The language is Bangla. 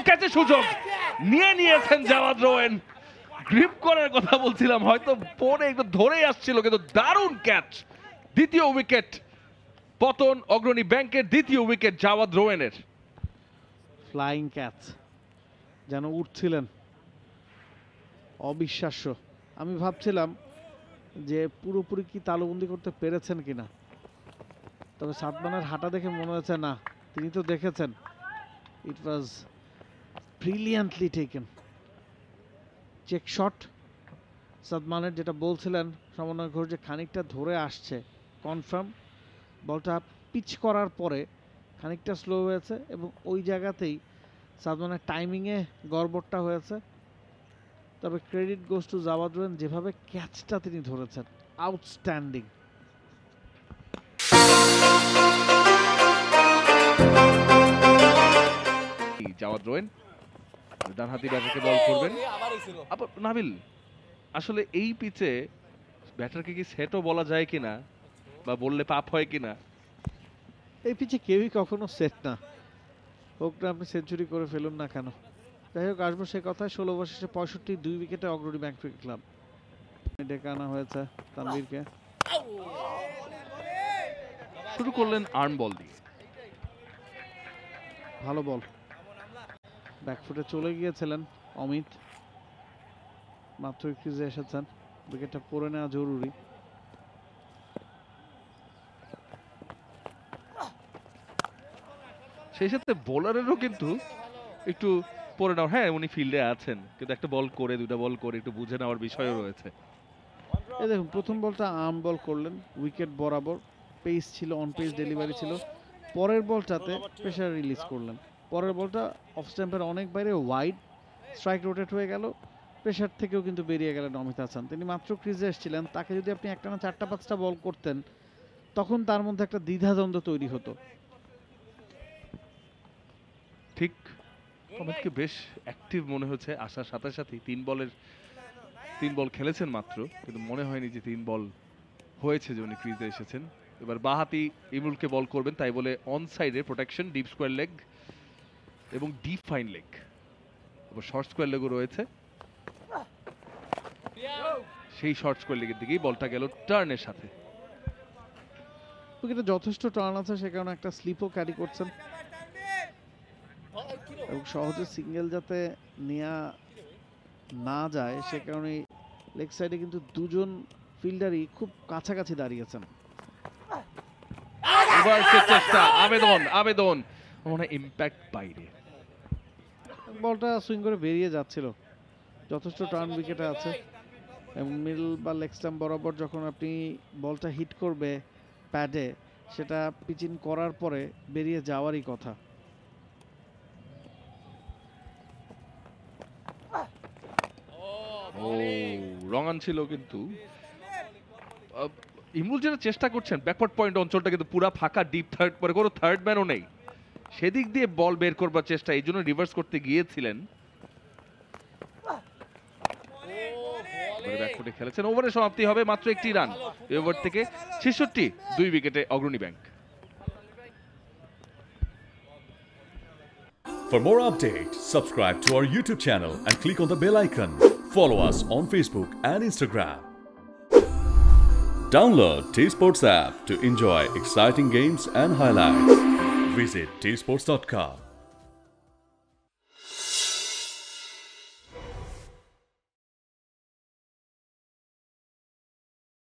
ক্যাচের সুযোগ নিয়ে নিয়েছেন জাওয়াদ রোয়েন। গ্রিপ করার কথা বলছিলাম, হয়তো পরে একটু ধরেই আসছিল, কিন্তু দারুণ ক্যাচ। দ্বিতীয় উইকেট পতন অগ্রণী ব্যাংকের, দ্বিতীয় উইকেট জাওয়াদ রোয়েনের। ফ্লাইং ক্যাচ, যেন উঠছিলেন, অবিশ্বাস্য। আমি ভাবছিলাম যে পুরোপুরি কি তালুবন্দি করতে পেরেছেন কিনা, তবে সাদমানের হাঁটা দেখে মনে হচ্ছে না, তিনি তো দেখেছেন। ইট ওয়াজ ব্রিলিয়ান্টলি টেকেন চেক শট। সাদমানের যেটা বলছিলেন সমন্বয় ঘোষ, যে খানিকটা ধরে আসছে, কনফার্ম। বলটা পিচ করার পরে খানিকটা স্লো হয়েছে এবং ওই জায়গাতেই সাদমানের টাইমিংয়ে গড়বড়টা হয়েছে। তবে ক্রেডিট গোস টু জাওয়াদ রোয়েন, যেভাবে ক্যাচটা তিনি ধরেছেন, আউটস্ট্যান্ডিং। জাওয়াদ রোয়েন ডানহাতি ব্যাটারকে বল করবেন। নাবিল, আসলে এই পিচে ব্যাটারকে কি সেটও বলা যায় কিনা, বা বললে পাপ হয় কিনা? এই পিচে কেউই কখনো সেট না, হোক না আপনি সেঞ্চুরি করে ফেলুন না কেন। যাই হোক, আসবো সে কথায়। 16 ওভার শেষে 65 2 উইকেটে অগ্রণী ব্যাংক ক্রিকেট ক্লাব। ডেকে আনা হয়েছে তানভীরকে। শুরু করলেন আর্ম বল দিয়ে, ভালো বল, ব্যাকফুটে চলে গিয়েছিলেন অমিত, মাত্র ক্রিজে এসেছেন, উইকেটটা পরে নেওয়া জরুরি। সেই সাথে বোলারেরও কিন্তু একটু পরে নেওয়া, হ্যাঁ উনি ফিল্ডে আছেন, কিন্তু একটা বল করে, দুটা বল করে একটু বুঝে নেওয়ার বিষয়ও রয়েছে। এই দেখুন, প্রথম বলটা আর্ম বল করলেন, উইকেট বরাবর, পেস ছিল, অন পেস ডেলিভারি ছিল। পরের বলটাতে প্রেসার রিলিজ করলেন, পরের বলটা অফ স্ট্যাম্পের অনেক বাইরে, ওয়াইড, স্ট্রাইক রোটেট হয়ে গেল, প্রেসার থেকেও কিন্তু বেরিয়ে গেলেন অমিত হাসান। তিনি মাত্র ক্রিজে এসেছিলেন, তাকে যদি আপনি একটানা 4টা-5টা বল করতেন, তখন তার মধ্যে একটা দ্বিধাদ্বন্দ্ব তৈরি হতো। ঠিক, অমিতকে বেশ অ্যাক্টিভ মনে হচ্ছে আসার সাথে সাথেই। 3 বল খেলেছেন মাত্র, কিন্তু মনে হয়নি যে 3 বল হয়েছে যে উনি ক্রিজে এসেছেন। এবার বাহাতি ইমরুলকে বল করবেন, তাই বলে অন সাইডে প্রোটেকশন, ডিপ স্কোয়ার লেগ এবং ডিপ ফাইন লেগ, এবার শর্ট স্কোয়ার লেগও রয়েছে। সেই শর্ট স্কোয়ার লেগের দিকেই বলটা গেল টার্নের সাথে। উইকেটে যথেষ্ট টার্ন আছে, সে কারণে একটা স্লিপও ক্যারি করছেন এবং সহজে সিঙ্গেল যাতে নেওয়া না যায়, সে কারণে লেগ সাইডে কিন্তু দুজন ফিল্ডারই খুব কাছাকাছি দাঁড়িয়েছেন। চেষ্টা, আবেদন মনে হয় ইম্প্যাক্ট বাইরে, বলটা সুইং করে বেরিয়ে যাচ্ছিল। যথেষ্ট টার্ন উইকেটে আছে এবং মিডল বা লেগ স্টাম্প বরাবর যখন আপনি বলটা হিট করবে প্যাডে, সেটা পিচিং করার পরে বেরিয়ে যাওয়ারই কথা। রঙান ছিল, কিন্তু ইমরুল যেটা চেষ্টা করছেন, ব্যাকওয়ার্ড পয়েন্ট অঞ্চলটা কিন্তু পুরো ফাঁকা, ডিপ থার্ড, পরে কোনো থার্ড ম্যানও নেই, সেদিক দিয়ে বল বের করবার চেষ্টা, এই জন্য রিভার্স করতে গিয়েছিলেন। ব্যাকফুটে খেলেছেন। ওভারের সমাপ্তি হবে মাত্র 1টি রান, এই ওভার থেকে 66, 2 উইকেটে অগ্রণী bank. For more updates, subscribe to our YouTube channel and click on the bell icon. Follow us on Facebook and Instagram. Download T-Sports app to enjoy exciting games and highlights. Visit tsports.com.